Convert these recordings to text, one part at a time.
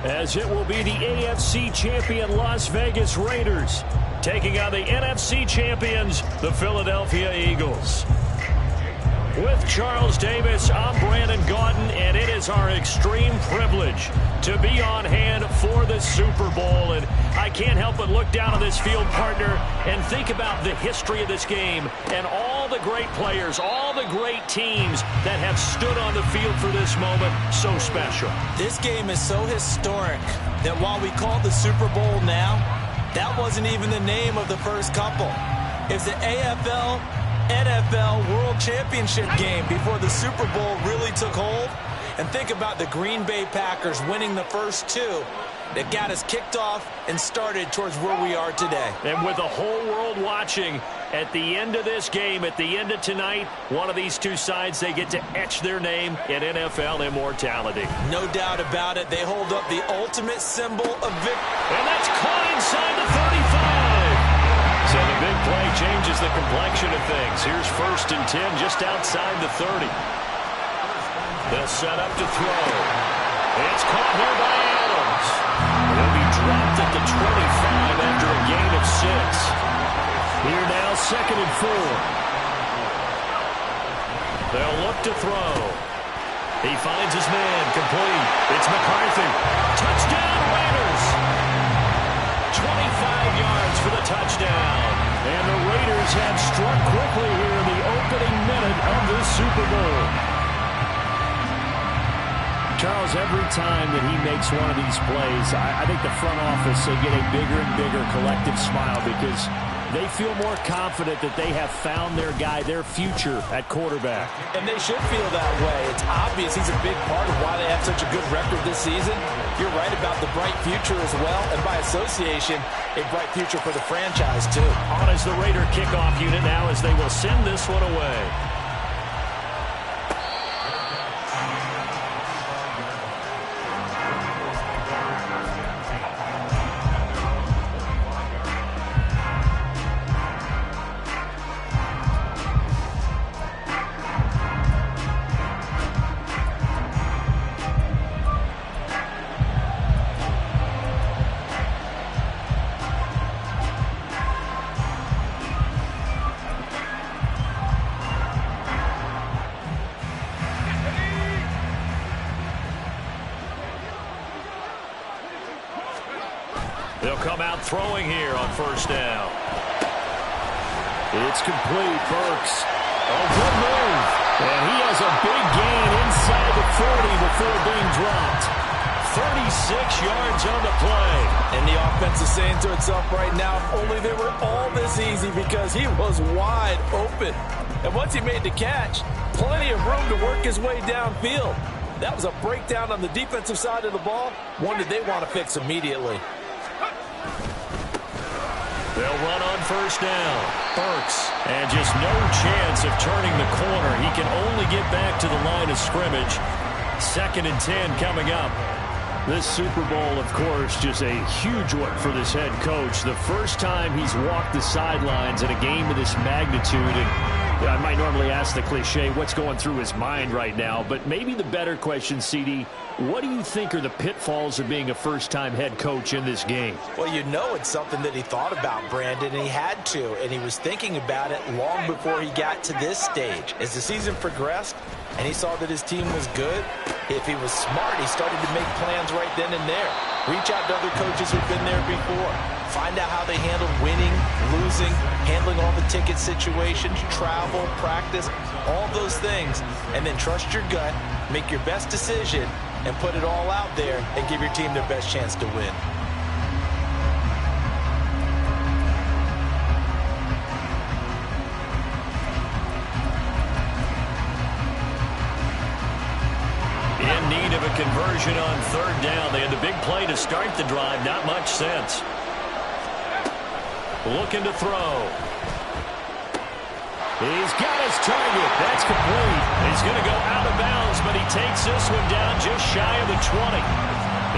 As it will be the AFC champion Las Vegas Raiders taking on the NFC champions, the Philadelphia Eagles. With Charles Davis, I'm Brandon Gaudin, and it is our extreme privilege to be on hand for the Super Bowl. And I can't help but look down on this field, partner, and think about the history of this game and all the great players, all the great teams that have stood on the field for this moment. So special. This game is so historic that while we call it the Super Bowl now, that wasn't even the name of the first couple. It's the AFL NFL World Championship game before the Super Bowl really took hold. And think about the Green Bay Packers winning the first two that got us kicked off and started towards where we are today. And with the whole world watching, at the end of this game, at the end of tonight, one of these two sides, they get to etch their name in NFL immortality. No doubt about it. They hold up the ultimate symbol of victory. And that's caught inside the 35. So the big play changes the complexion of things. Here's 1st and 10 just outside the 30. They'll set up to throw. It's caught here by Adams. He'll be dropped at the 25 after a gain of 6. Here now, 2nd and 4. They'll look to throw. He finds his man, complete. It's McCarthy. Touchdown, Raiders. 25 yards for the touchdown. And the Raiders have struck quickly here in the opening minute of this Super Bowl. Charles, every time that he makes one of these plays, I think the front office, they get a bigger and bigger collective smile because they feel more confident that they have found their guy, their future at quarterback. And they should feel that way. It's obvious he's a big part of why they have such a good record this season. You're right about the bright future as well, and by association, a bright future for the franchise too. On as the Raider kickoff unit now as they will send this one away. They'll come out throwing here on 1st down. It's complete. Burks. Oh, good move. And he has a big gain inside the 40 before being dropped. 36 yards on the play. And the offense is saying to itself right now, if only they were all this easy, because he was wide open. And once he made the catch, plenty of room to work his way downfield. That was a breakdown on the defensive side of the ball, one that they want to fix immediately. They'll run on 1st down. Burks. And just no chance of turning the corner. He can only get back to the line of scrimmage. 2nd and 10 coming up. This Super Bowl, of course, just a huge one for this head coach. The first time he's walked the sidelines in a game of this magnitude. And I might normally ask the cliche, what's going through his mind right now? But maybe the better question, CD, what do you think are the pitfalls of being a first-time head coach in this game? Well, you know it's something that he thought about, Brandon, and he had to. And he was thinking about it long before he got to this stage. As the season progressed and he saw that his team was good, if he was smart, he started to make plans right then and there. Reach out to other coaches who've been there before. Find out how they handled winning, losing, handling all the ticket situations, travel, practice, all those things. And then trust your gut, make your best decision, and put it all out there and give your team their best chance to win. In need of a conversion on 3rd down. They had the big play to start the drive. Not much sense. Looking to throw. He's got his target. That's complete. He's going to go out of bounds, but he takes this one down just shy of the 20.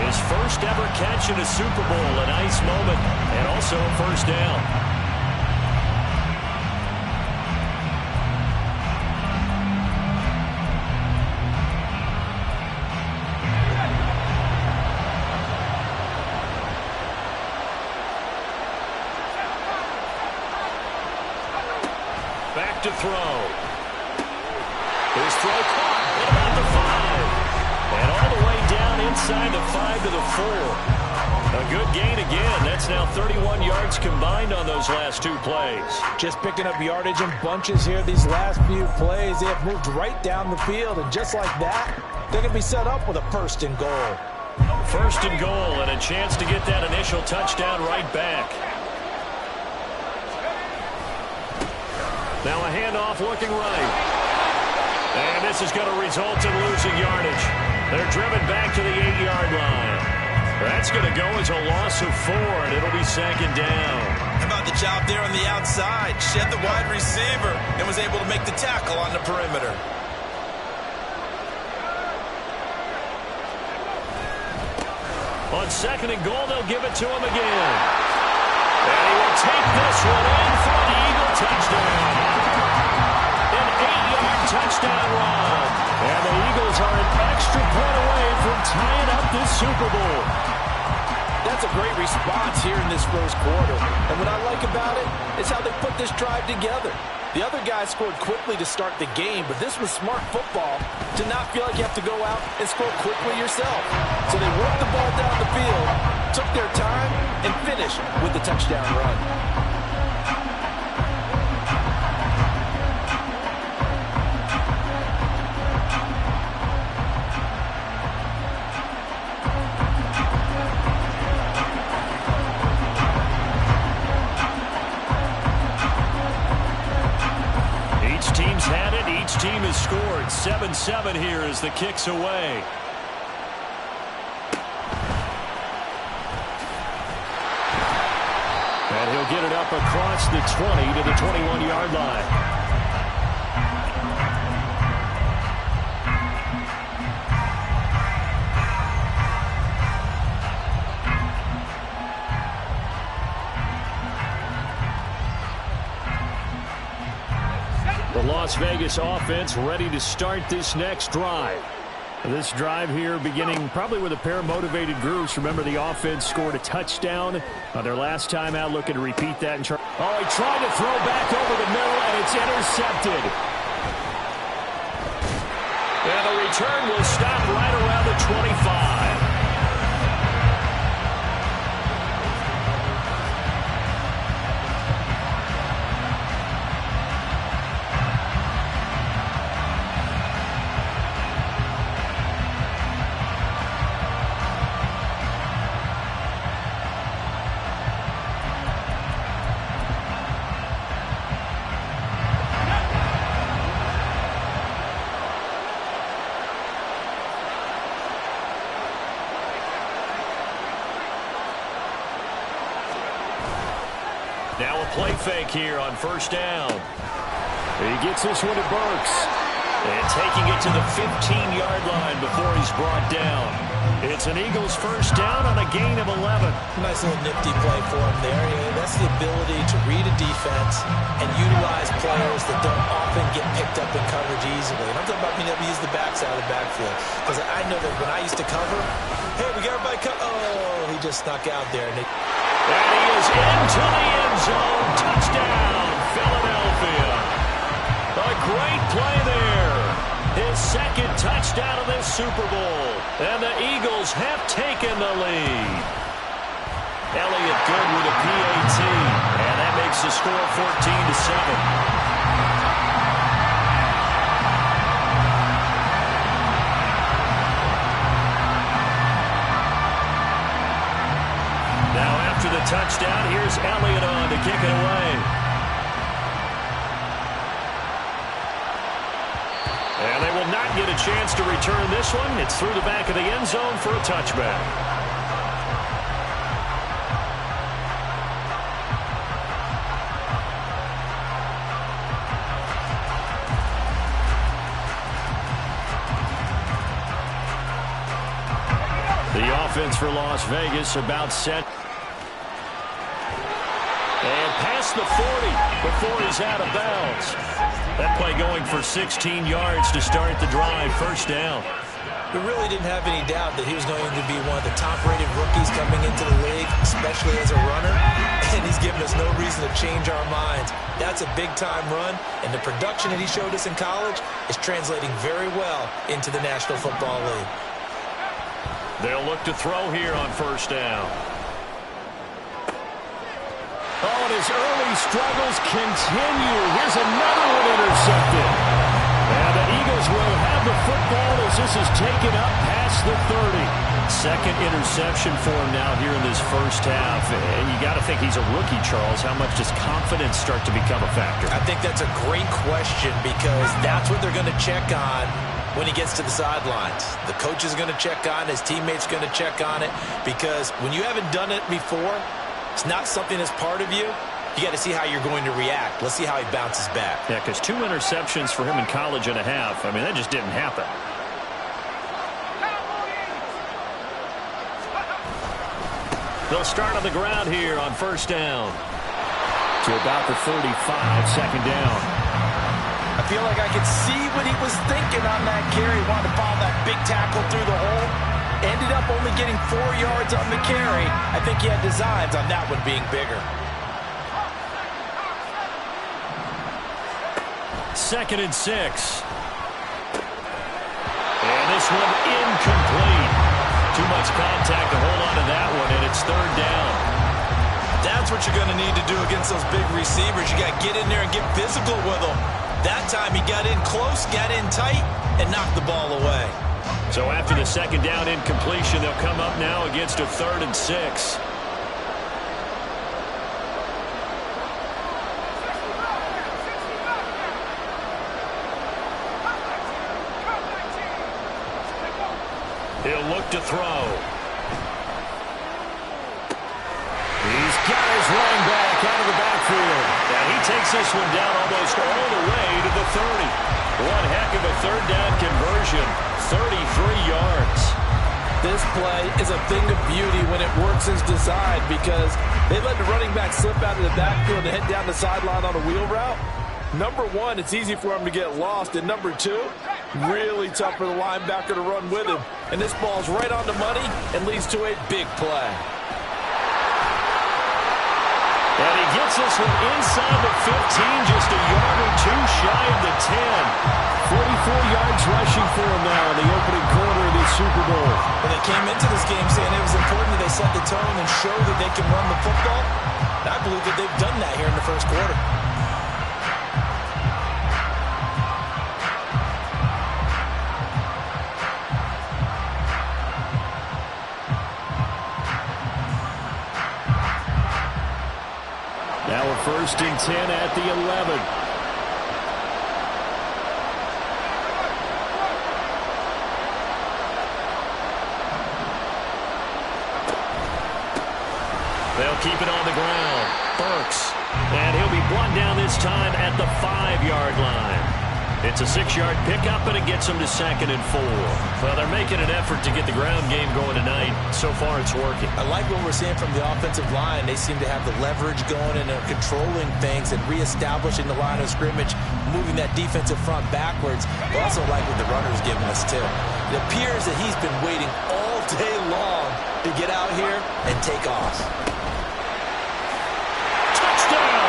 His first ever catch in a Super Bowl. A nice moment, and also a 1st down. Back to throw. His throw caught at about the 5. And all the way down inside the 5 to the 4. A good gain again. That's now 31 yards combined on those last 2 plays. Just picking up yardage in bunches here these last few plays. They have moved right down the field, and just like that, they're going to be set up with a 1st and goal. 1st and goal, and a chance to get that initial touchdown right back. Now a handoff looking right. And this is going to result in losing yardage. They're driven back to the 8-yard line. That's going to go as a loss of 4, and it'll be 2nd down. How about the job there on the outside? Shed the wide receiver and was able to make the tackle on the perimeter. On 2nd and goal, they'll give it to him again. And he will take this one in for the Eagle touchdown. An 8-yard touchdown run. And the Eagles are an extra point away from tying up this Super Bowl. That's a great response here in this first quarter. And what I like about it is how they put this drive together. The other guys scored quickly to start the game, but this was smart football to not feel like you have to go out and score quickly yourself. So they worked the ball down the field, took their time, and finished with the touchdown run. Team has scored 7-7 here as the kick's away. And he'll get it up across the 20 to the 21-yard line. The Las Vegas offense ready to start this next drive. This drive here beginning probably with a pair of motivated groups. Remember, the offense scored a touchdown on their last time out. Looking to repeat that. He tried to throw back over the middle, and it's intercepted. And the return will stop right around the 25. Now a play fake here on 1st down. He gets this one to Burks. And taking it to the 15-yard line before he's brought down. It's an Eagles 1st down on a gain of 11. Nice little nifty play for him there. That's the ability to read a defense and utilize players that don't often get picked up in coverage easily. And I'm talking about being able to use the backside of the backfield. Because I know that when I used to cover, hey, we got everybody cover. Oh, he just snuck out there. And he is into the end zone. Touchdown, Philadelphia. A great play there. His 2nd touchdown of this Super Bowl. And the Eagles have taken the lead. Elliott good with a PAT. And that makes the score 14-7. After the touchdown, here's Elliott on to kick it away. And they will not get a chance to return this one. It's through the back of the end zone for a touchback. The offense for Las Vegas about set. And past the 40 before he's out of bounds. That play going for 16 yards to start the drive. 1st down. We really didn't have any doubt that he was going to be one of the top-rated rookies coming into the league, especially as a runner. And he's given given us no reason to change our minds. That's a big-time run, and the production that he showed us in college is translating very well into the National Football League. They'll look to throw here on first down. Oh, and his early struggles continue. Here's another one intercepted. And the Eagles will have the football as this is taken up past the 30. Second interception for him now here in this first half. And you got to think he's a rookie, Charles. How much does confidence start to become a factor? I think that's a great question because that's what they're going to check on when he gets to the sidelines. The coach is going to check on it. His teammates are going to check on it because when you haven't done it before, it's not something that's part of you. You got to see how you're going to react. Let's see how he bounces back. Yeah, because 2 interceptions for him in college and a half. I mean, that just didn't happen. They'll start on the ground here on first down. To about the 35, second down. I feel like I could see what he was thinking on that carry. He wanted to follow that big tackle through the hole. Ended up only getting 4 yards on the carry. I think he had designs on that one being bigger. Second and 6. And this one incomplete. Too much contact to hold on to that one, and it's third down. That's what you're going to need to do against those big receivers. You got to get in there and get physical with them. That time he got in close, got in tight, and knocked the ball away. So after the second down incompletion, they'll come up now against a third and 6. He'll look to throw. He's got his running back out of the backfield. And he takes this one down almost all the way to the 30. One heck of a third down conversion. 33 yards. This play is a thing of beauty when it works as designed because they let the running back slip out of the backfield and head down the sideline on a wheel route. Number one, it's easy for him to get lost. And number two, really tough for the linebacker to run with him. And this ball's right on the money and leads to a big play. And he gets this one inside the 15, just a yard or two shy of the 10. 44 yards rushing for him now in the opening quarter of this Super Bowl. Well, they came into this game saying it was important that they set the tone and show that they can run the football. And I believe that they've done that here in the first quarter. Now we're first and 10 at the 11. They'll keep it on the ground. Burks. And he'll be brought down this time at the 5-yard line. It's a 6-yard pickup, and it gets them to second and 4. Well, they're making an effort to get the ground game going tonight. So far, it's working. I like what we're seeing from the offensive line. They seem to have the leverage going and are controlling things and reestablishing the line of scrimmage, moving that defensive front backwards. I also like what the runner's giving us, too. It appears that he's been waiting all day long to get out here and take off. Touchdown!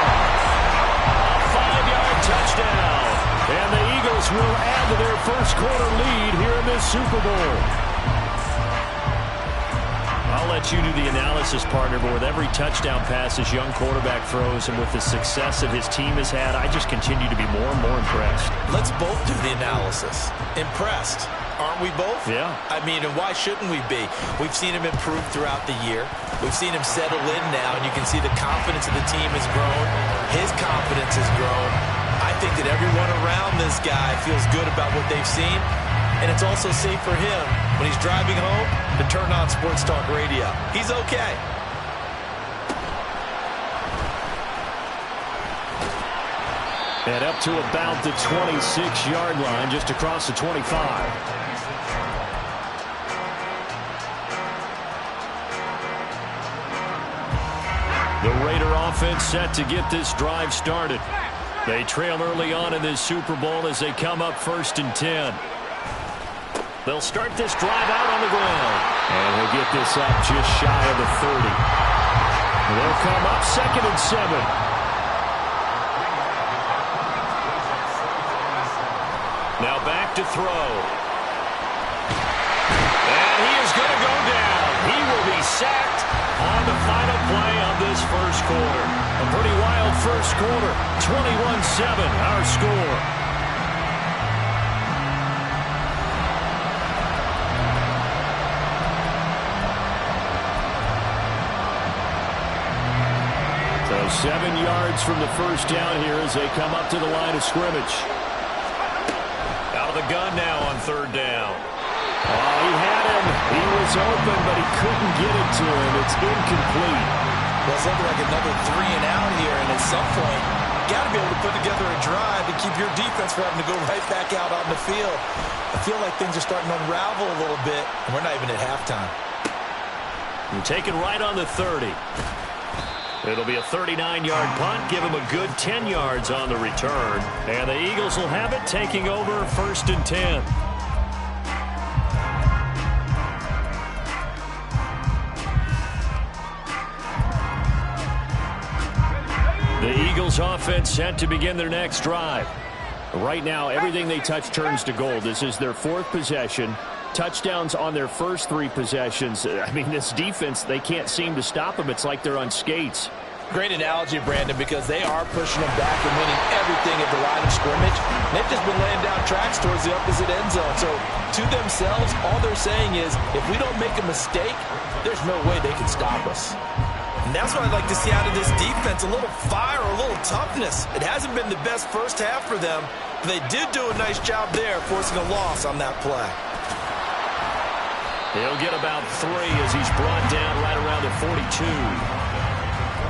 A 5-yard touchdown. And the Eagles will add to their first quarter lead here in this Super Bowl. I'll let you do the analysis, partner, but with every touchdown pass this young quarterback throws and with the success that his team has had, I just continue to be more and more impressed. Let's both do the analysis. Impressed. Aren't we both? Yeah. I mean, and why shouldn't we be? We've seen him improve throughout the year. We've seen him settle in now, and you can see the confidence of the team has grown. His confidence has grown. I think that everyone around this guy feels good about what they've seen, and it's also safe for him when he's driving home to turn on Sports Talk Radio. He's okay. And up to about the 26-yard line, just across the 25. The Raider offense set to get this drive started. They trail early on in this Super Bowl as they come up first and 10. They'll start this drive out on the ground. And he'll get this up just shy of the 30. They'll come up 2nd and 7. Now back to throw. And he is going to go down. He will be sacked on the final play of this first quarter. A pretty wild first quarter. 21-7, our score. So 7 yards from the first down here as they come up to the line of scrimmage. Out of the gun now on 3rd down. Oh, he had him. He was open, but he couldn't get it to him. It's incomplete. Well, it's looking like another 3 and out here, and at some point, you got to be able to put together a drive to keep your defense from having to go right back out on the field. I feel like things are starting to unravel a little bit, and we're not even at halftime. And taken right on the 30. It'll be a 39-yard punt. Give him a good 10 yards on the return. And the Eagles will have it, taking over 1st and 10. The Eagles offense set to begin their next drive. Right now, everything they touch turns to gold. This is their 4th possession. Touchdowns on their first 3 possessions. I mean, this defense, they can't seem to stop them. It's like they're on skates. Great analogy, Brandon, because they are pushing them back and winning everything at the line of scrimmage. They've just been laying down tracks towards the opposite end zone. So to themselves, all they're saying is, if we don't make a mistake, there's no way they can stop us. And that's what I'd like to see out of this defense, a little fire, a little toughness. It hasn't been the best first half for them, but they did do a nice job there, forcing a loss on that play. He'll get about 3 as he's brought down right around the 42.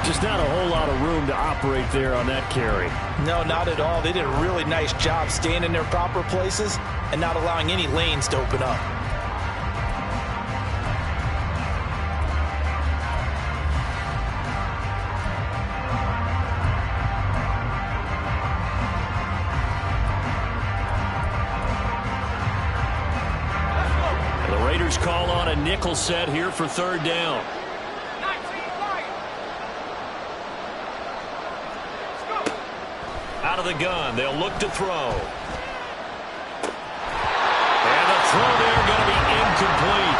Just not a whole lot of room to operate there on that carry. No, not at all. They did a really nice job staying in their proper places and not allowing any lanes to open up. The Raiders call on a nickel set here for 3rd down. Out of the gun, they'll look to throw. And the throw there going to be incomplete.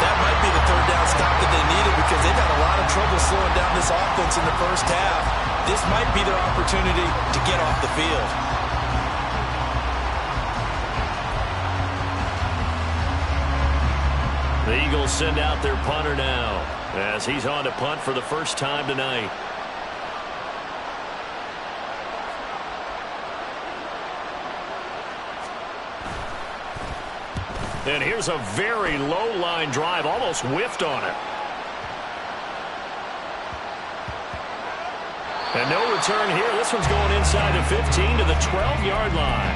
That might be the 3rd down stop that they needed because they've had a lot of trouble slowing down this offense in the first half. This might be their opportunity to get off the field. The Eagles send out their punter now as he's on to punt for the first time tonight. And here's a very low line drive, almost whiffed on it. And no return here. This one's going inside the 15 to the 12-yard line.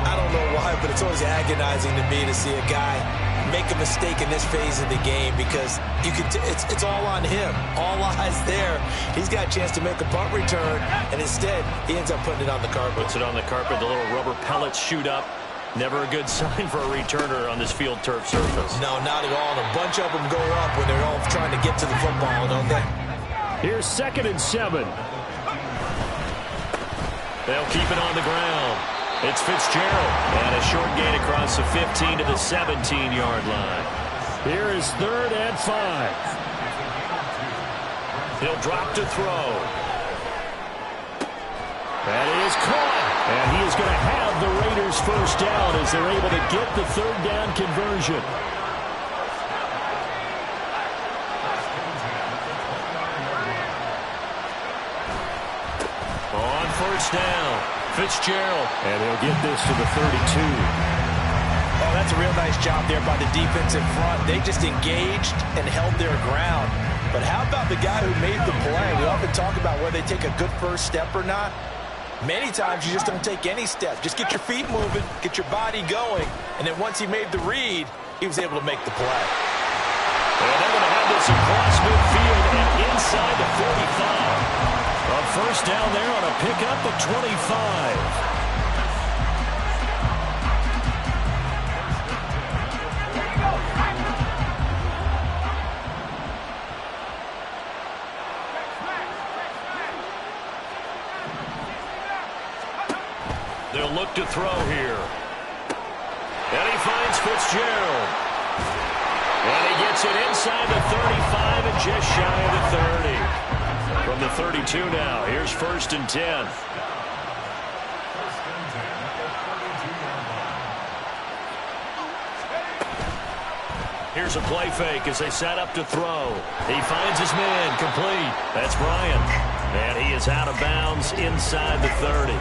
I don't know why, but it's always agonizing to me to see a guy make a mistake in this phase of the game because it's all on him. All eyes there. He's got a chance to make a punt return, and instead he ends up putting it on the carpet. Puts it on the carpet. The little rubber pellets shoot up. Never a good sign for a returner on this field turf surface. No, not at all. And a bunch of them go up when they're all trying to get to the football, don't they? Here's 2nd and 7. They'll keep it on the ground. It's Fitzgerald. And a short gain across the 15 to the 17-yard line. Here is 3rd and 5. He'll drop to throw. That is caught. And he is going to have the Raiders first down as they're able to get the 3rd down conversion. On first down, Fitzgerald. And he'll get this to the 32. Oh, that's a real nice job there by the defensive front. They just engaged and held their ground. But how about the guy who made the play? We often talk about whether they take a good first step or not. Many times you just don't take any step. Just get your feet moving, get your body going, and then once he made the read, he was able to make the play. And they're going to have this across midfield and inside the 45. A first down there on a pickup of 25. They'll look to throw here. And he finds Fitzgerald. And he gets it inside the 35 and just shy of the 30. From the 32 now, here's 1st and 10. Here's a play fake as they set up to throw. He finds his man, complete. That's Bryant. And he is out of bounds inside the 30.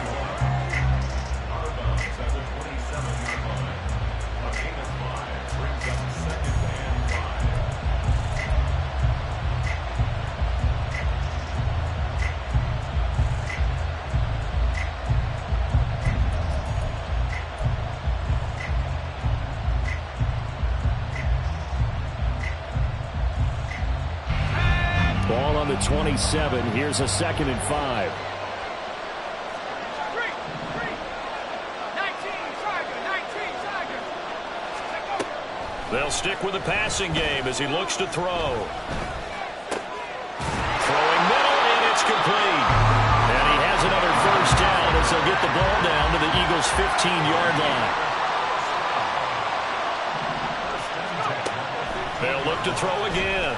Ball on the 27. Here's a 2nd and 5. They'll stick with the passing game as he looks to throw. Throwing middle, and it's complete. And he has another 1st down as they'll get the ball down to the Eagles' 15-yard line. They'll look to throw again.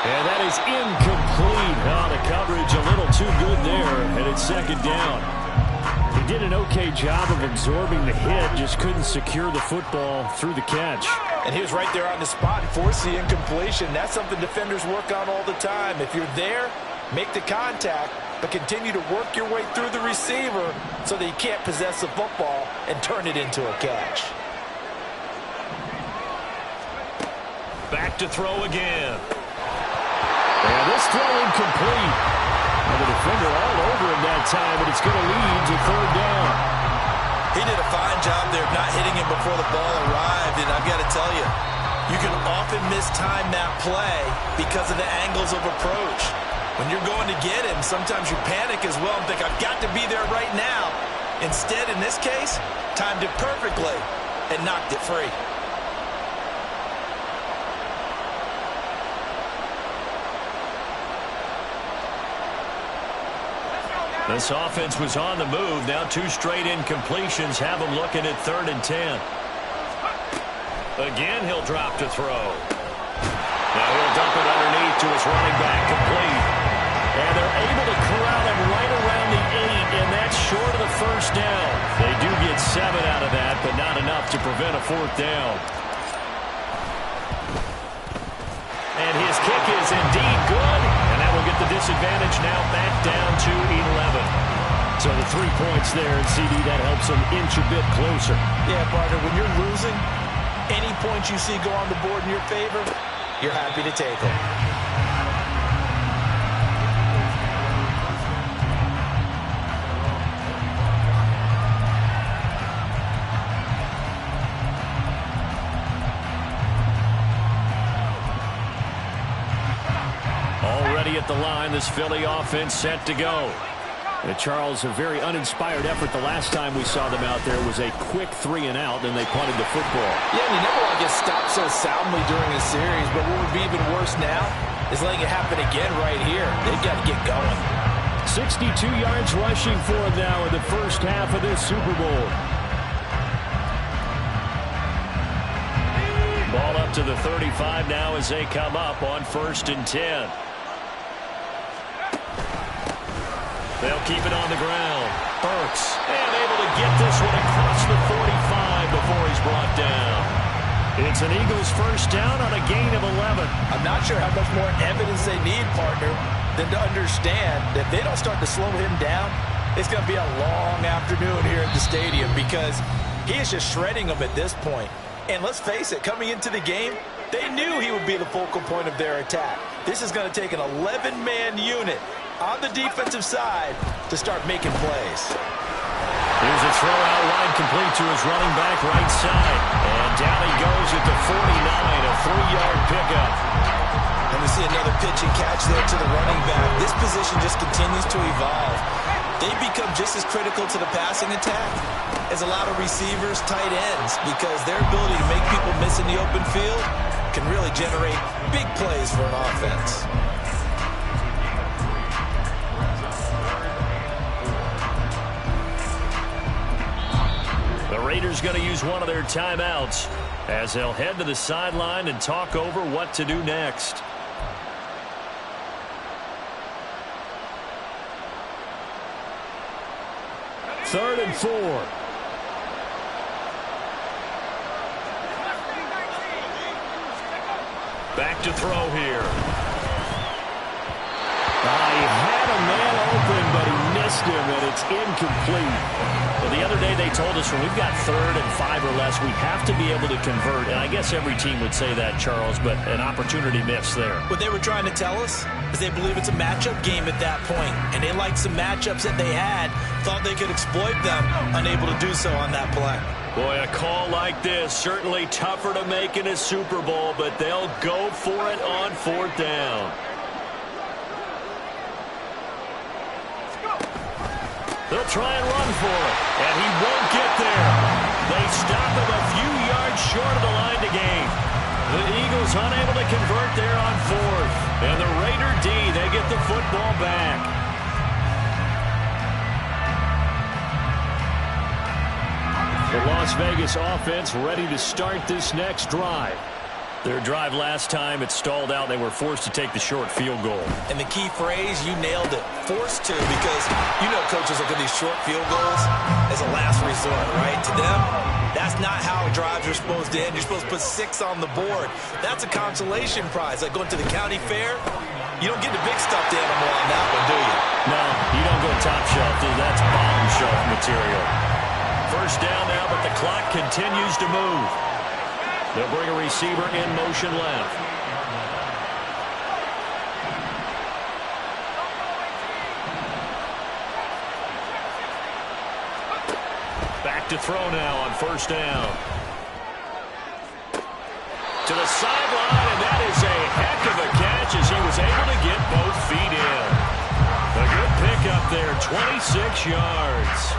And that is incomplete. Oh, the coverage a little too good there, and it's 2nd down. He did an okay job of absorbing the hit, just couldn't secure the football through the catch. And he was right there on the spot and forced the incompletion. That's something defenders work on all the time. If you're there, make the contact, but continue to work your way through the receiver so that he can't possess the football and turn it into a catch. Back to throw again. And this throw incomplete. And the defender all over him that time, but it's going to lead to 3rd down. He did a fine job there of not hitting him before the ball arrived, and I've got to tell you, you can often mistime that play because of the angles of approach. When you're going to get him, sometimes you panic as well and think, I've got to be there right now. Instead, in this case, timed it perfectly and knocked it free. This offense was on the move. Now 2 straight incompletions have them looking at 3rd and 10. Again, he'll drop to throw. Now he'll dump it underneath to his running back, complete. And they're able to corral him right around the 8, and that's short of the 1st down. They do get 7 out of that, but not enough to prevent a 4th down. And his kick is indeed good. And that will get the disadvantage now back down to 11. So the 3 points there, and CD, that helps them inch a bit closer. Yeah, partner, when you're losing, any points you see go on the board in your favor, you're happy to take them. At the line, this Philly offense set to go. And Charles, a very uninspired effort the last time we saw them out there was a quick 3 and out, and they punted the football. Yeah, and you never want to get stopped so soundly during a series, but what would be even worse now is letting it happen again right here. They've got to get going. 62 yards rushing for them now in the 1st half of this Super Bowl. Ball up to the 35 now as they come up on 1st and 10. They'll keep it on the ground. Burks, and able to get this one across the 45 before he's brought down. It's an Eagles 1st down on a gain of 11. I'm not sure how much more evidence they need, partner, than to understand that if they don't start to slow him down, it's going to be a long afternoon here at the stadium because he is just shredding them at this point. And let's face it, coming into the game, they knew he would be the focal point of their attack. This is going to take an 11-man unit on the defensive side to start making plays. Here's a throw out line complete to his running back right side. And down he goes at the 49, a 3-yard pickup. And we see another pitch and catch there to the running back. This position just continues to evolve. They become just as critical to the passing attack as a lot of receivers, tight ends, because their ability to make people miss in the open field can really generate big plays for an offense. The Raiders going to use one of their timeouts as they'll head to the sideline and talk over what to do next. Third and 4. Back to throw here. He had a man open, but he missed him, and it's incomplete. Well, the other day they told us when we've got 3rd and 5 or less, we have to be able to convert. And I guess every team would say that, Charles, but an opportunity missed there. What they were trying to tell us is they believe it's a matchup game at that point, and they liked some matchups that they had, thought they could exploit them, unable to do so on that play. Boy, a call like this, certainly tougher to make in a Super Bowl, but they'll go for it on 4th down. They'll try and run for it, and he won't get there. They stop him a few yards short of the line to gain. The Eagles unable to convert there on 4th. And the Raider D, they get the football back. The Las Vegas offense ready to start this next drive. Their drive last time, it stalled out. They were forced to take the short field goal. And the key phrase, you nailed it, forced to, because you know coaches look at these short field goals as a last resort, right? To them, that's not how drives are supposed to end. You're supposed to put 6 on the board. That's a consolation prize. Like going to the county fair, you don't get the big stuffed animal on that one, do you? No, you don't go top shelf, dude. That's bottom shelf material. First down now, but the clock continues to move. They'll bring a receiver in motion left. Back to throw now on first down. To the sideline, and that is a heck of a catch as he was able to get both feet in. A good pickup there, 26 yards.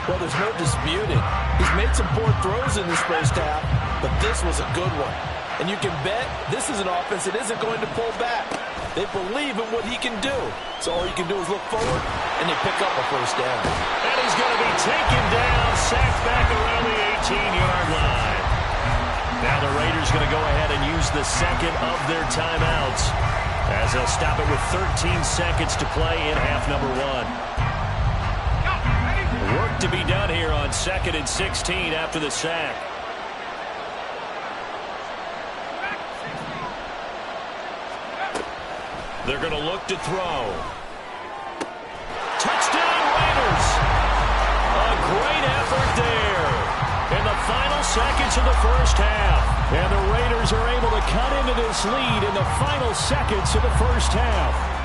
Well, there's no disputing. He's made some poor throws in this first half, but this was a good one. And you can bet this is an offense that isn't going to pull back. They believe in what he can do. So all you can do is look forward, and they pick up a first down. And he's going to be taken down, sacked back around the 18-yard line. Now the Raiders going to go ahead and use the second of their timeouts as they'll stop it with 13 seconds to play in half number 1. Work to be done here on 2nd and 16 after the sack. They're going to look to throw. Touchdown Raiders! A great effort there in the final seconds of the first half. And the Raiders are able to cut into this lead in the final seconds of the first half.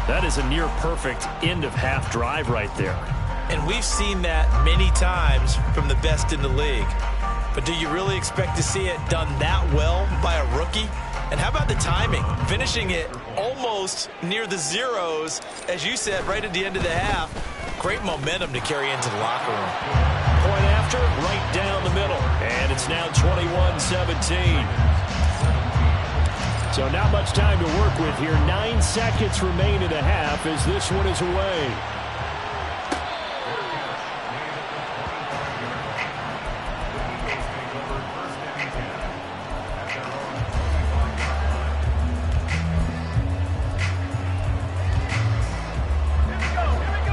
That is a near-perfect end-of-half drive right there. And we've seen that many times from the best in the league. But do you really expect to see it done that well by a rookie? And how about the timing? Finishing it almost near the zeros, as you said, right at the end of the half. Great momentum to carry into the locker room. Point after, right down the middle. And it's now 21-17. So not much time to work with here. 9 seconds remain in the half as this one is away.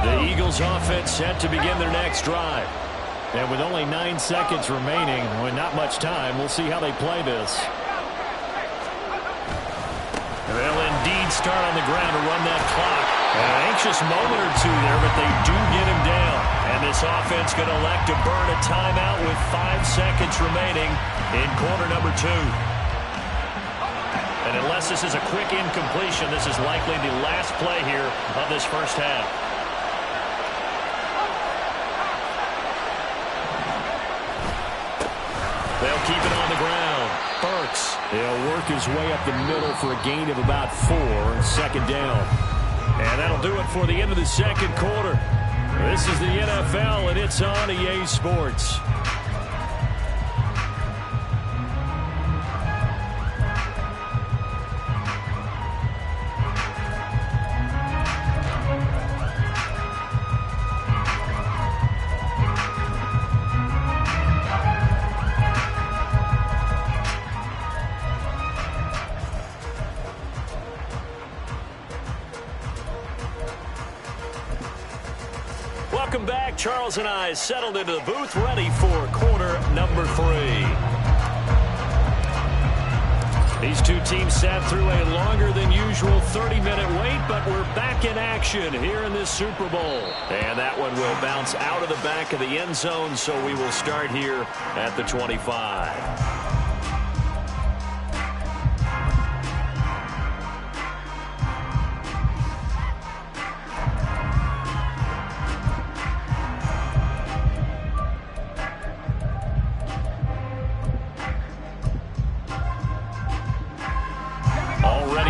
The Eagles offense set to begin their next drive. And with only 9 seconds remaining, with not much time, we'll see how they play this. They'll indeed start on the ground to run that clock. An anxious moment or two there, but they do get him down. And this offense going to elect to burn a timeout with 5 seconds remaining in quarter number 2. And unless this is a quick incompletion, this is likely the last play here of this first half. They'll keep it on the ground. Burks. He'll work his way up the middle for a gain of about 4 and 2nd down. And that'll do it for the end of the second quarter. This is the NFL, and it's on EA Sports. Welcome back. Charles and I settled into the booth, ready for quarter number 3. These two teams sat through a longer than usual 30-minute wait, but we're back in action here in this Super Bowl. And that one will bounce out of the back of the end zone, so we will start here at the 25.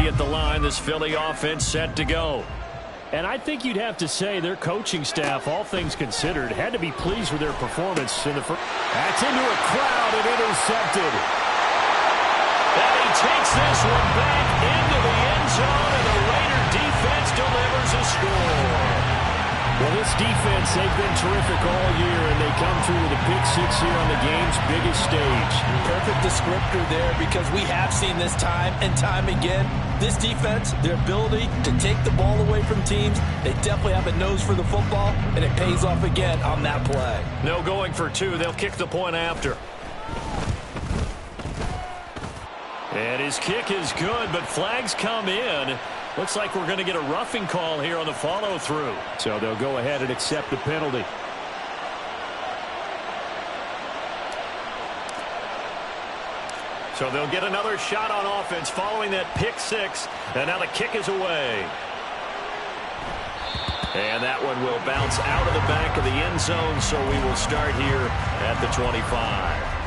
At the line, this Philly offense set to go. And I think you'd have to say their coaching staff, all things considered, had to be pleased with their performance in the first. That's into a crowd and intercepted. And he takes this one back into the end zone, and the Raider defense delivers a score. Well, this defense, they've been terrific all year, and they come through with a pick 6 here on the game's biggest stage. Perfect descriptor there, because we have seen this time and time again. This defense, their ability to take the ball away from teams, they definitely have a nose for the football, and it pays off again on that play. No going for 2. They'll kick the point after. And his kick is good, but flags come in. Looks like we're going to get a roughing call here on the follow-through. So they'll go ahead and accept the penalty. So they'll get another shot on offense following that pick 6. And now the kick is away. And that one will bounce out of the back of the end zone, so we will start here at the 25.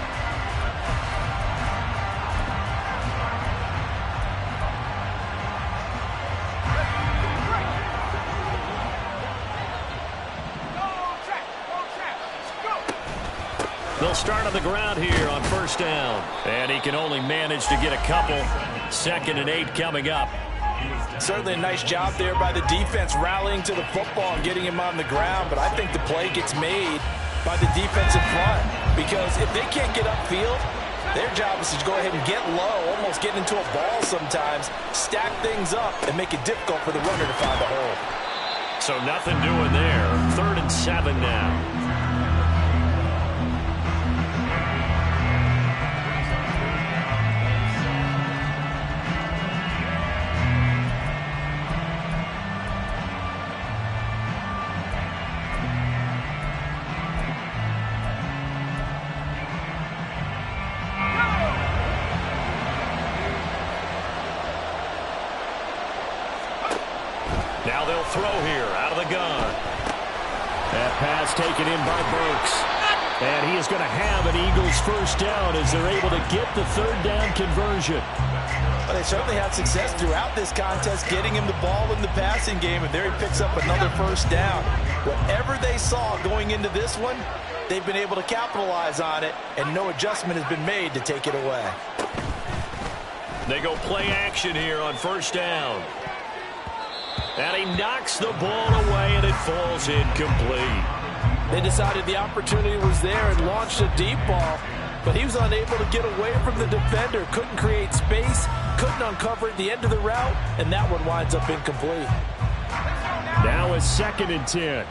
They'll start on the ground here on first down. And he can only manage to get a couple. 2nd and 8 coming up. Certainly a nice job there by the defense rallying to the football and getting him on the ground. But I think the play gets made by the defensive front. Because if they can't get upfield, their job is to go ahead and get low, almost get into a ball sometimes, stack things up, and make it difficult for the runner to find a hole. So nothing doing there. 3rd and 7 now. Now they'll throw here out of the gun. That pass taken in by Burks. And he is going to have an Eagles first down as they're able to get the 3rd down conversion. Well, they certainly had success throughout this contest getting him the ball in the passing game, and there he picks up another first down. Whatever they saw going into this one, they've been able to capitalize on it, and no adjustment has been made to take it away. They go play action here on first down. And he knocks the ball away, and it falls incomplete. They decided the opportunity was there and launched a deep ball, but he was unable to get away from the defender, couldn't create space, couldn't uncover at the end of the route, and that one winds up incomplete. Now a 2nd and 10.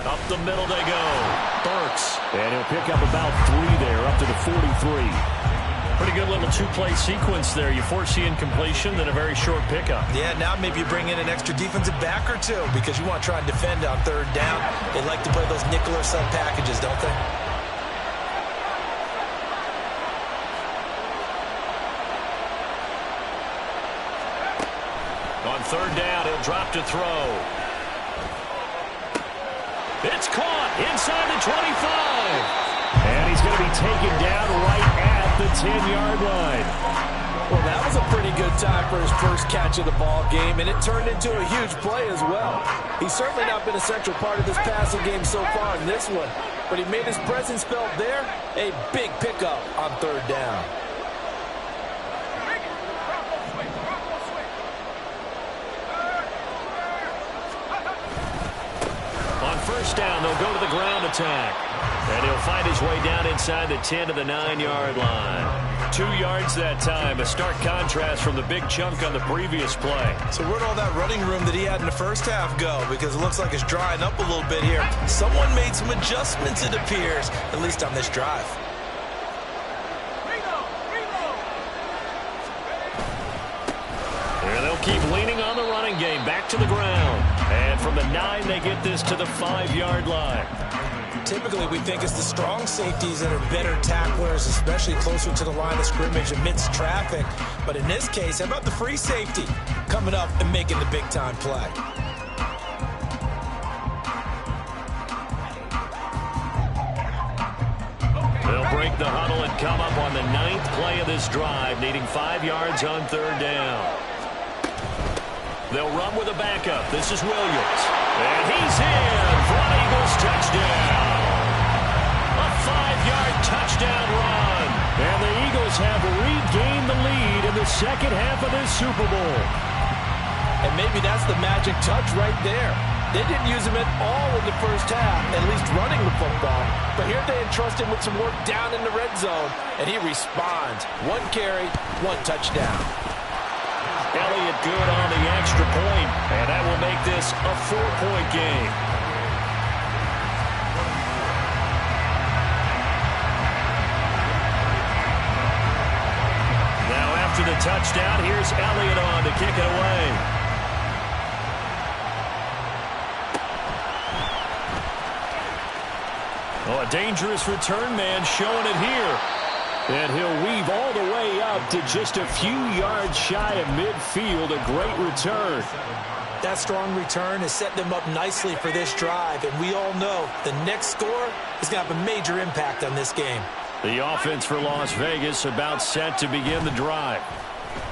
Up the middle they go. Burks. And he'll pick up about 3 there, up to the 43. Pretty good little 2-play sequence there. You foresee incompletion, then a very short pickup. Yeah, now maybe you bring in an extra defensive back or 2 because you want to try and defend on 3rd down. They like to play those nickel or sub packages, don't they? On 3rd down, he'll drop to throw. It's caught inside the 25. And he's going to be taken down right at the 10-yard line. Well, that was a pretty good time for his first catch of the ball game, and it turned into a huge play as well. He's certainly not been a central part of this passing game so far in this one, but he made his presence felt there. A big pickup on 3rd down. On first down. They'll go to the ground attack. And he'll find his way down inside the 10 to the 9-yard line. 2 yards that time. A stark contrast from the big chunk on the previous play. So where'd all that running room that he had in the first half go? Because it looks like it's drying up a little bit here. Someone made some adjustments, it appears, at least on this drive. And they'll keep leaning on the running game. Back to the ground. And from the 9, they get this to the 5-yard line. Typically, we think it's the strong safeties that are better tacklers, especially closer to the line of scrimmage amidst traffic. But in this case, how about the free safety coming up and making the big-time play? They'll break the huddle and come up on the 9th play of this drive, needing 5 yards on 3rd down. They'll run with a backup. This is Williams. And he's in for an Eagles touchdown. A 5-yard touchdown run. And the Eagles have regained the lead in the second half of this Super Bowl. And maybe that's the magic touch right there. They didn't use him at all in the first half, at least running the football. But here they entrust him with some work down in the red zone, and he responds. 1 carry, 1 touchdown. Elliott good on the extra point, and that will make this a 4-point game. Now after the touchdown, here's Elliott on to kick it away. Oh, a dangerous return man showing it here. And he'll weave all the way up to just a few yards shy of midfield. A great return. That strong return has set them up nicely for this drive, and we all know the next score is going to have a major impact on this game. The offense for Las Vegas about set to begin the drive.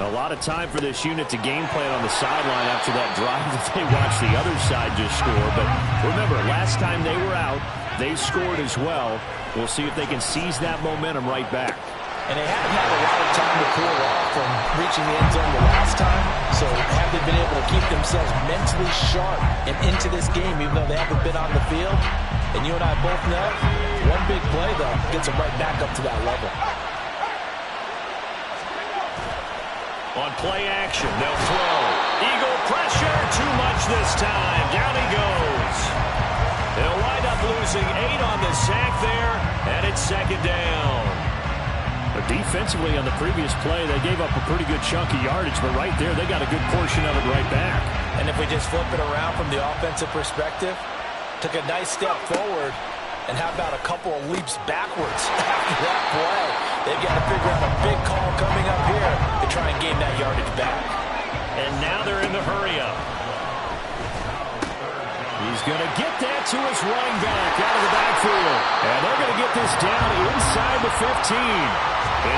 A lot of time for this unit to game plan on the sideline after that drive that they watched the other side just score. But remember, last time they were out, they scored as well. We'll see if they can seize that momentum right back. And they haven't had a lot of time to cool off from reaching the end zone the last time. So have they been able to keep themselves mentally sharp and into this game, even though they haven't been on the field? And you and I both know, one big play, though, gets them right back up to that level. On play action, they'll throw. Eagle pressure, too much this time. Down he goes. They'll wind up losing 8 on the sack there, and it's 2nd down. But defensively on the previous play, they gave up a pretty good chunk of yardage, but right there, they got a good portion of it right back. And if we just flip it around from the offensive perspective, took a nice step forward, and how about a couple of leaps backwards after that play? They've got to figure out a big call coming up here to try and gain that yardage back. And now they're in the hurry-up. He's going to get that to his running back out of the backfield. And they're going to get this down inside the 15.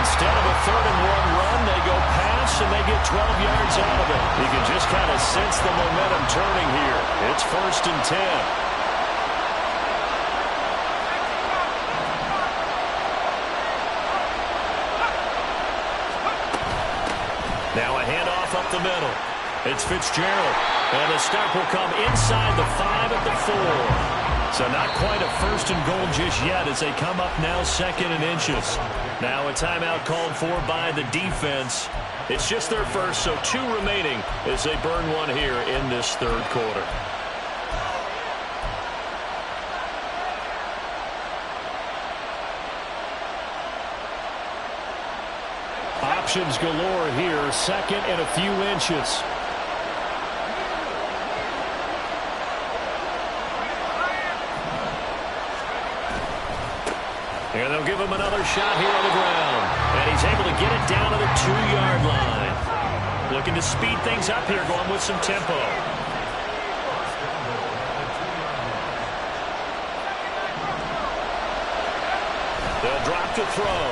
Instead of a 3rd and 1 run, they go pass, and they get 12 yards out of it. You can just kind of sense the momentum turning here. It's 1st and 10. Now a handoff up the middle. It's Fitzgerald. And the stop will come inside the 5 at the 4. So not quite a 1st and goal just yet as they come up now 2nd and inches. Now a timeout called for by the defense. It's just their first, so 2 remaining as they burn one here in this 3rd quarter. Options galore here, 2nd and a few inches. And they'll give him another shot here on the ground. And he's able to get it down to the 2-yard line. Looking to speed things up here, going with some tempo. They'll drop to throw.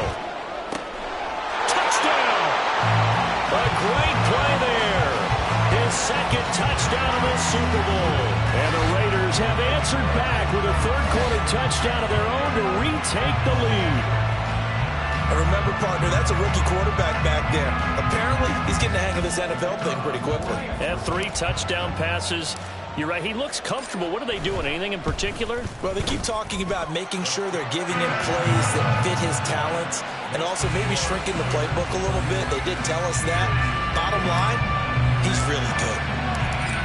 Touchdown! A great play there. His 2nd touchdown of the Super Bowl. And the Raiders have answered back with a 3rd quarter touchdown of their own to retake the lead. And remember, partner, that's a rookie quarterback back there. Apparently, he's getting the hang of this NFL thing pretty quickly. And 3 touchdown passes You're right. He looks comfortable. What are they doing? Anything in particular? Well, they keep talking about making sure they're giving him plays that fit his talents and also maybe shrinking the playbook a little bit. They did tell us that. Bottom line, he's really good.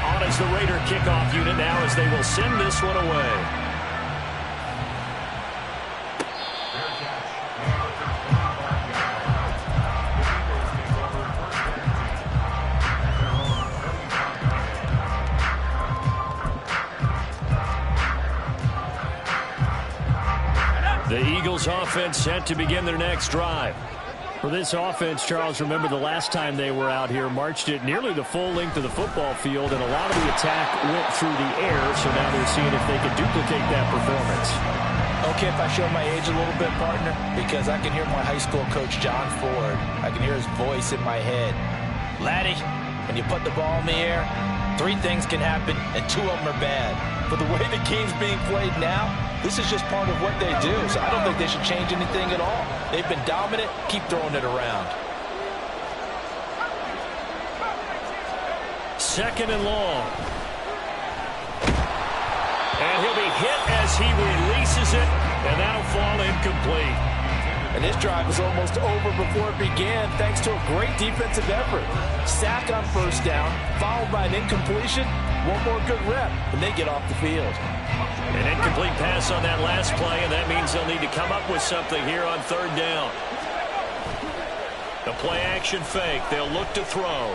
On is the Raider kickoff unit now as they will send this one away. The Eagles offense set to begin their next drive. For this offense, Charles, remember the last time they were out here, marched it nearly the full length of the football field, and a lot of the attack went through the air, so now they're seeing if they can duplicate that performance. Okay, if I show my age a little bit, partner, because I can hear my high school coach, John Ford. I can hear his voice in my head. Laddie, when you put the ball in the air, 3 things can happen, and 2 of them are bad. But the way the game's being played now, this is just part of what they do, so I don't think they should change anything at all. They've been dominant. Keep throwing it around. 2nd and long. And he'll be hit as he releases it, and that'll fall incomplete. And this drive was almost over before it began thanks to a great defensive effort. Sack on 1st down, followed by an incompletion. 1 more good rep, and they get off the field. An incomplete pass on that last play, and that means they'll need to come up with something here on 3rd down. The play action fake. They'll look to throw.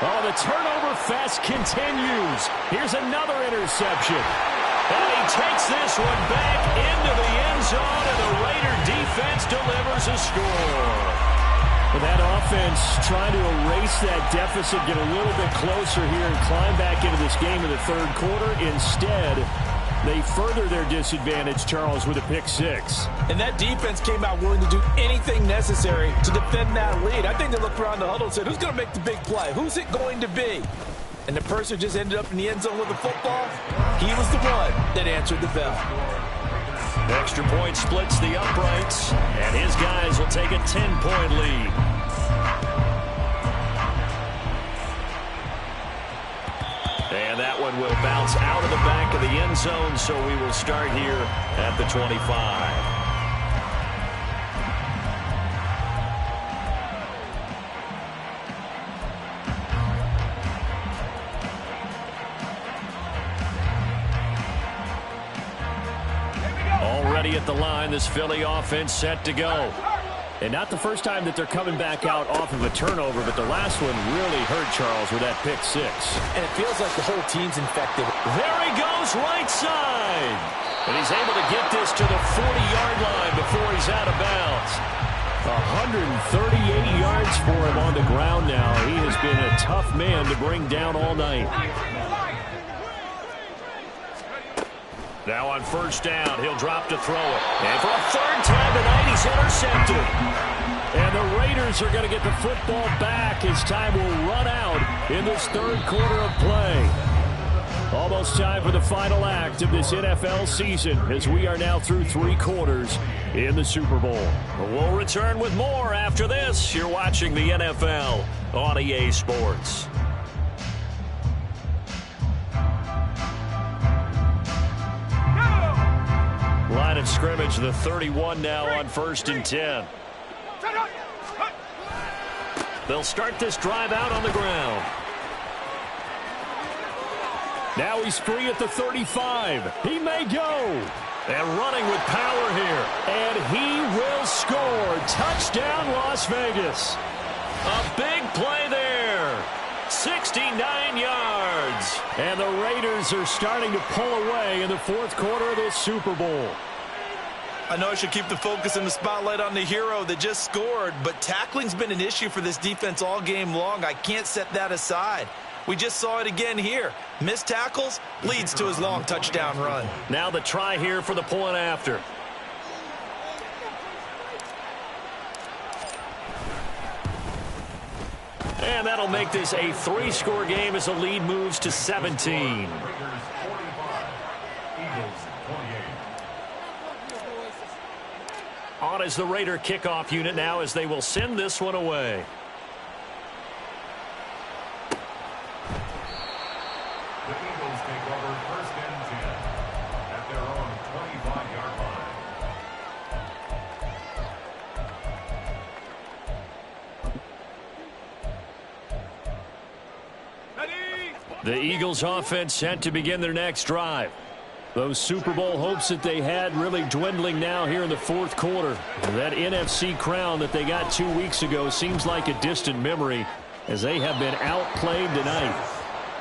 Oh, the turnover fest continues. Here's another interception. And he takes this one back into the end zone, and the Raider defense delivers a score. Well, that offense trying to erase that deficit, get a little bit closer here, and climb back into this game in the 3rd quarter. Instead, they further their disadvantage, Charles, with a pick 6. And that defense came out willing to do anything necessary to defend that lead. I think they looked around the huddle and said, who's going to make the big play? Who's it going to be? And the person just ended up in the end zone with the football. He was the one that answered the bell. Extra point splits the uprights, and his guys will take a 10-point lead. And that one will bounce out of the back of the end zone, so we will start here at the 25. Already at the line, this Philly offense set to go. And not the first time that they're coming back out off of a turnover, but the last one really hurt Charles with that pick 6. And it feels like the whole team's infected. There he goes, right side. And he's able to get this to the 40-yard line before he's out of bounds. 138 yards for him on the ground now. He has been a tough man to bring down all night. Now on 1st down, he'll drop to throw it. And for a 3rd time tonight, he's intercepted. And the Raiders are going to get the football back as time will run out in this 3rd quarter of play. Almost time for the final act of this NFL season as we are now through 3 quarters in the Super Bowl. We'll return with more after this. You're watching the NFL on EA Sports. Line of scrimmage, the 31 now on 1st and 10. They'll start this drive out on the ground. Now he's free at the 35. He may go. And running with power here. And he will score. Touchdown, Las Vegas. A big play there. 69 yards. And the Raiders are starting to pull away in the 4th quarter of this Super Bowl. I know I should keep the focus and the spotlight on the hero that just scored, but tackling's been an issue for this defense all game long. I can't set that aside. We just saw it again here. Missed tackles leads to his long touchdown run. Now the try here for the point after. And that'll make this a 3-score game as the lead moves to 17. On is the Raider kickoff unit now as they will send this one away. The Eagles offense set to begin their next drive. Those Super Bowl hopes that they had really dwindling now here in the fourth quarter. That NFC crown that they got 2 weeks ago seems like a distant memory as they have been outplayed tonight.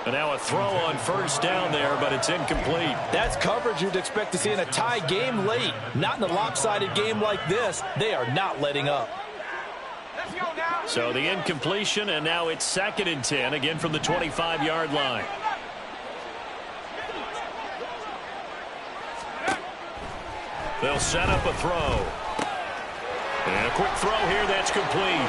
And now a throw on first down there, but it's incomplete. That's coverage you'd expect to see in a tie game late. Not in a lopsided game like this. They are not letting up. So the incompletion, and now it's 2nd and 10, again from the 25-yard line. They'll set up a throw. And a quick throw here that's complete.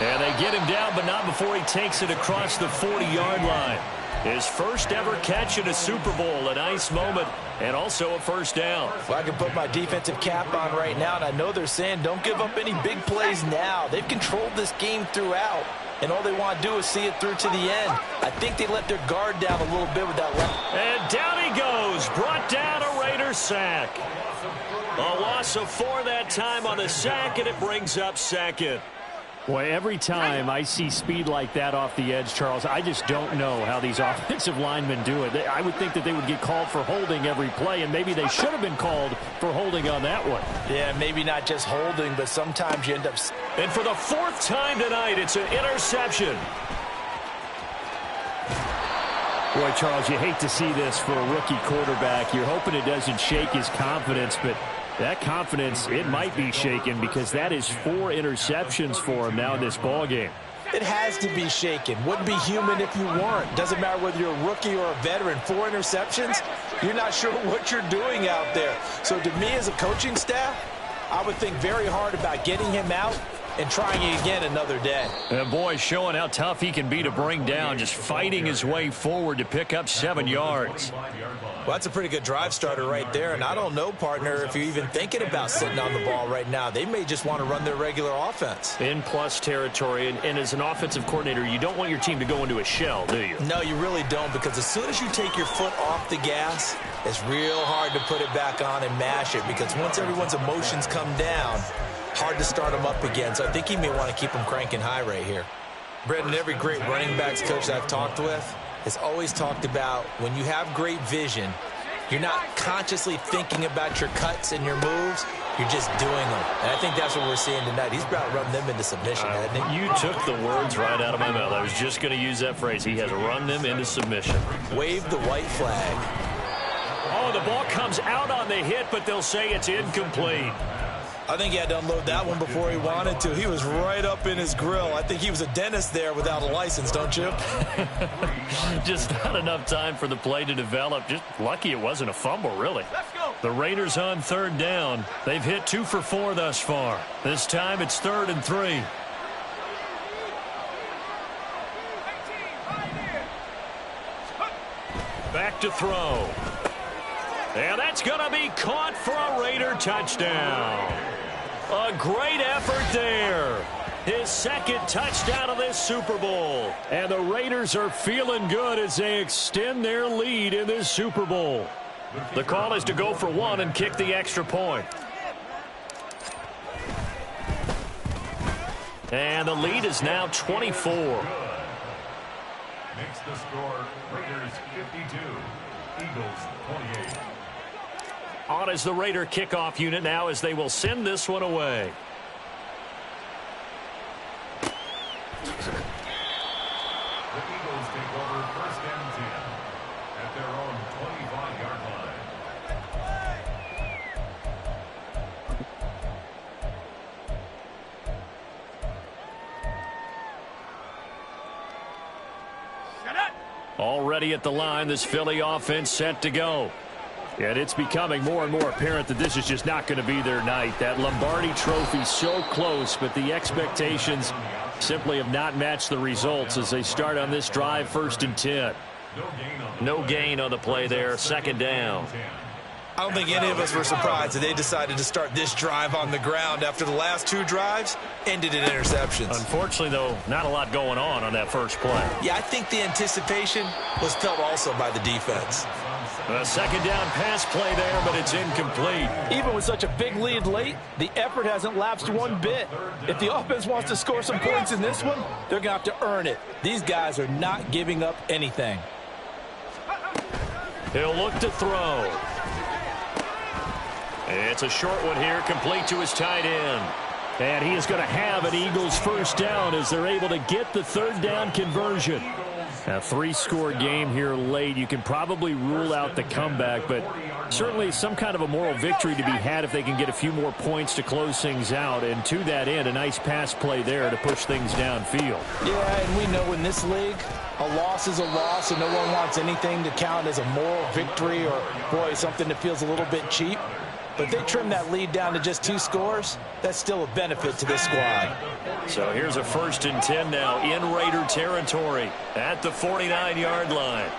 And they get him down, but not before he takes it across the 40-yard line. His first ever catch in a Super Bowl, a nice moment, and also a first down. Well, I can put my defensive cap on right now, and I know they're saying don't give up any big plays now. They've controlled this game throughout, and all they want to do is see it through to the end. I think they let their guard down a little bit with that left. And down he goes, brought down a Raider sack. A loss of 4 that time on the sack, and it brings up 2nd. Boy, every time I see speed like that off the edge, Charles, I just don't know how these offensive linemen do it. I would think that they would get called for holding every play, and maybe they should have been called for holding on that one. Yeah, maybe not just holding, but sometimes you end up... And for the 4th time tonight, it's an interception. Boy, Charles, you hate to see this for a rookie quarterback. You're hoping it doesn't shake his confidence, but that confidence, it might be shaken because that is 4 interceptions for him now in this ballgame. It has to be shaken. Wouldn't be human if you weren't. Doesn't matter whether you're a rookie or a veteran. 4 interceptions, you're not sure what you're doing out there. So to me as a coaching staff, I would think very hard about getting him out and trying it again another day. And boy, showing how tough he can be to bring down, just fighting his way forward to pick up 7 yards. Well, that's a pretty good drive starter right there, and I don't know, partner, if you're even thinking about sitting on the ball right now. They may just want to run their regular offense. In plus territory, and as an offensive coordinator, you don't want your team to go into a shell, do you? No, you really don't, because as soon as you take your foot off the gas, it's real hard to put it back on and mash it, because once everyone's emotions come down, hard to start them up again. So I think he may want to keep them cranking high right here. Brendan, every great running backs coach that I've talked with has always talked about when you have great vision, you're not consciously thinking about your cuts and your moves. You're just doing them. And I think that's what we're seeing tonight. He's about to run them into submission, hasn't he? You took the words right out of my mouth. I was just going to use that phrase. He has run them into submission. Wave the white flag. Oh, the ball comes out on the hit, but they'll say it's incomplete. I think he had to unload that one before he wanted to. He was right up in his grill. I think he was a dentist there without a license, don't you? Just not enough time for the play to develop. Just lucky it wasn't a fumble, really. The Raiders on 3rd down. They've hit 2 for 4 thus far. This time it's 3rd and 3. Back to throw. And that's going to be caught for a Raider touchdown. A great effort there. His 2nd touchdown of this Super Bowl. And the Raiders are feeling good as they extend their lead in this Super Bowl. The call is to go for 1 and kick the extra point. And the lead is now 24. Makes the score Raiders 52, Eagles 28. On is the Raider kickoff unit now as they will send this one away. The Eagles take over 1st and 10 at their own 25-yard line. Already at the line, this Philly offense set to go. And it's becoming more and more apparent that this is just not going to be their night. That Lombardi trophy so close, but the expectations simply have not matched the results as they start on this drive 1st and 10. No gain on the play there, 2nd down. I don't think any of us were surprised that they decided to start this drive on the ground after the last 2 drives ended in interceptions. Unfortunately, though, not a lot going on that first play. Yeah, I think the anticipation was felt also by the defense. A second down pass play there, but it's incomplete. Even with such a big lead late, the effort hasn't lapsed one bit. If the offense wants to score some points in this one, they're going to have to earn it. These guys are not giving up anything. He'll look to throw. It's a short one here, complete to his tight end. And he is going to have an Eagles first down as they're able to get the third down conversion. A three-score game here late. You can probably rule out the comeback, but certainly some kind of a moral victory to be had if they can get a few more points to close things out. And to that end, a nice pass play there to push things downfield. Yeah, and we know in this league, a loss is a loss, and no one wants anything to count as a moral victory or, boy, something that feels a little bit cheap. But they trim that lead down to just 2 scores. That's still a benefit to this squad. So here's a 1st and 10 now in Raider territory at the 49-yard line.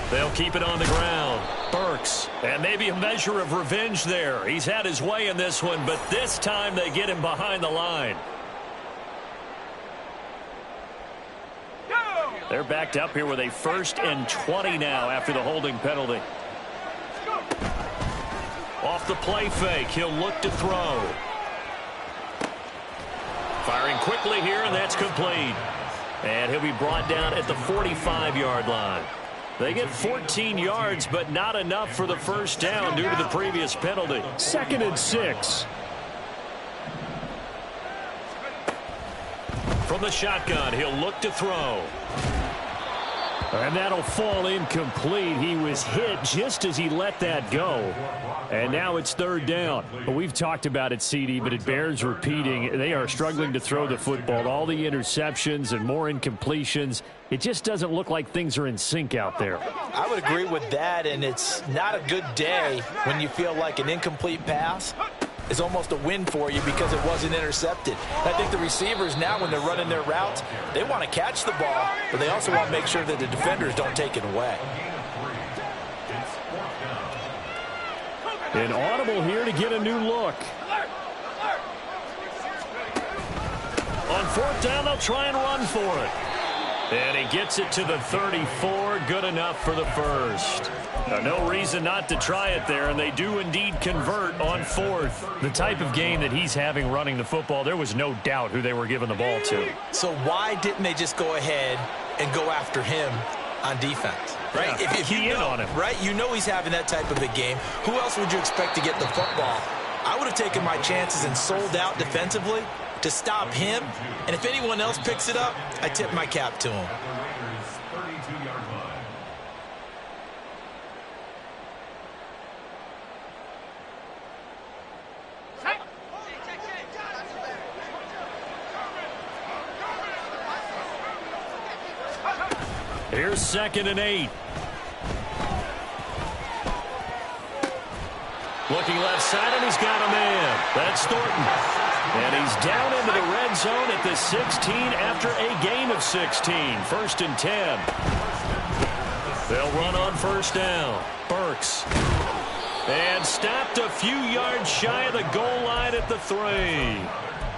They'll keep it on the ground. Burks, and maybe a measure of revenge there. He's had his way in this one, but this time they get him behind the line. They're backed up here with a 1st and 20 now after the holding penalty. Off the play fake, he'll look to throw. Firing quickly here, and that's complete. And he'll be brought down at the 45-yard line. They get 14 yards, but not enough for the first down due to the previous penalty. 2nd and 6. From the shotgun, he'll look to throw. And that'll fall incomplete. He was hit just as he let that go. And now it's 3rd down. We've talked about it, CD, but it bears repeating. They are struggling to throw the football. All the interceptions and more incompletions. It just doesn't look like things are in sync out there. I would agree with that, and it's not a good day when you feel like an incomplete pass is almost a win for you because it wasn't intercepted. I think the receivers now, when they're running their routes, they want to catch the ball, but they also want to make sure that the defenders don't take it away. An audible here to get a new look. On 4th down, they'll try and run for it. And he gets it to the 34. Good enough for the first. No reason not to try it there, and they do indeed convert on 4th. The type of game that he's having running the football, there was no doubt who they were giving the ball to. So why didn't they just go ahead and go after him on defense? Right? Yeah, if you know, on him. Right? You know he's having that type of a game. Who else would you expect to get the football? I would have taken my chances and sold out defensively to stop him. And if anyone else picks it up, I tip my cap to him. Here's 2nd and 8. Looking left side, and he's got a man. That's Thornton. And he's down into the red zone at the 16 after a gain of 16. 1st and 10. They'll run on 1st down. Burks. And stopped a few yards shy of the goal line at the 3.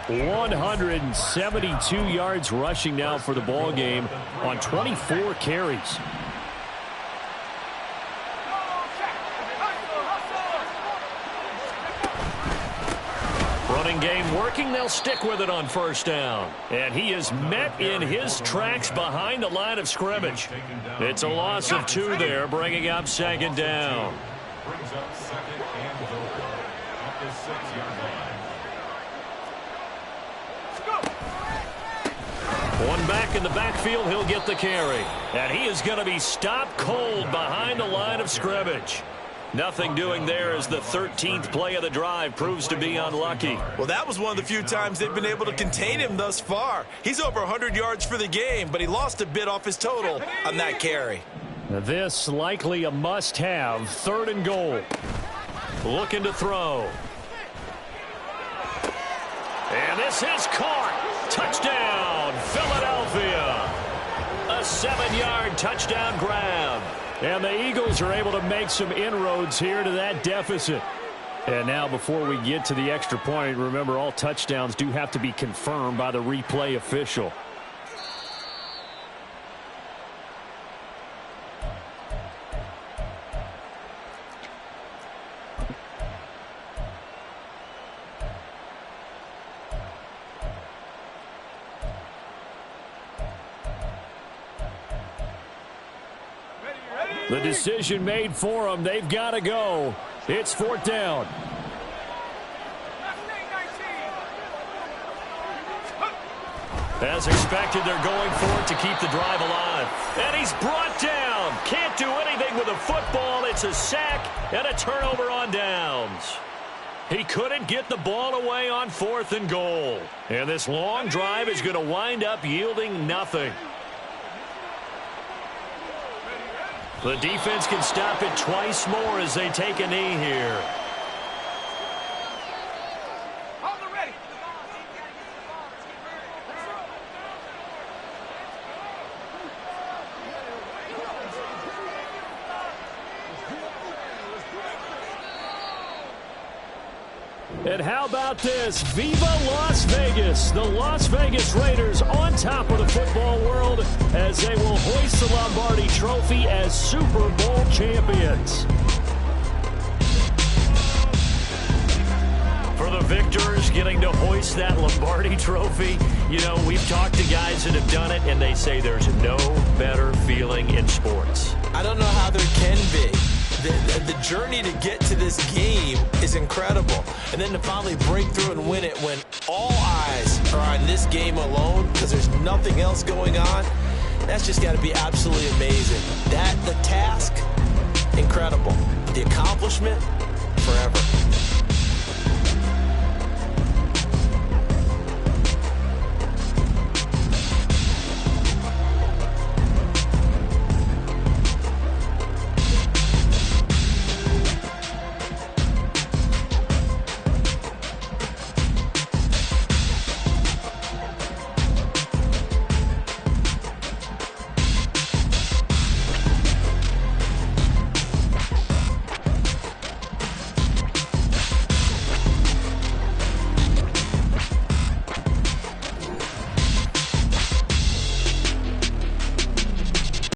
172 yards rushing now for the ball game on 24 carries. Running game working. They'll stick with it on 1st down. And he is met in his tracks behind the line of scrimmage. It's a loss of 2 there, bringing up 2nd down. Brings up 2nd and goal at the 6-yard line. One back in the backfield, he'll get the carry. And he is going to be stopped cold behind the line of scrimmage. Nothing doing there as the 13th play of the drive proves to be unlucky. Well, that was one of the few times they've been able to contain him thus far. He's over 100 yards for the game, but he lost a bit off his total on that carry. This likely a must-have. 3rd and goal. Looking to throw. And this is caught. Touchdown, Philadelphia. A 7-yard touchdown grab. And the Eagles are able to make some inroads here to that deficit. And now before we get to the extra point, remember all touchdowns do have to be confirmed by the replay official. The decision made for them. They've got to go. It's 4th down. As expected, they're going for it to keep the drive alive. And he's brought down. Can't do anything with a football. It's a sack and a turnover on downs. He couldn't get the ball away on 4th and goal. And this long drive is going to wind up yielding nothing. The defense can stop it twice more as they take a knee here. And how about this? Viva Las Vegas! The Las Vegas Raiders on top of the football world as they will hoist the Lombardi Trophy as Super Bowl champions. For the victors getting to hoist that Lombardi Trophy, you know, we've talked to guys that have done it, and they say there's no better feeling in sports. I don't know how there can be. The journey to get to this game is incredible. And then to finally break through and win it when all eyes are on this game alone because there's nothing else going on, that's just got to be absolutely amazing. The task, incredible. The accomplishment, forever.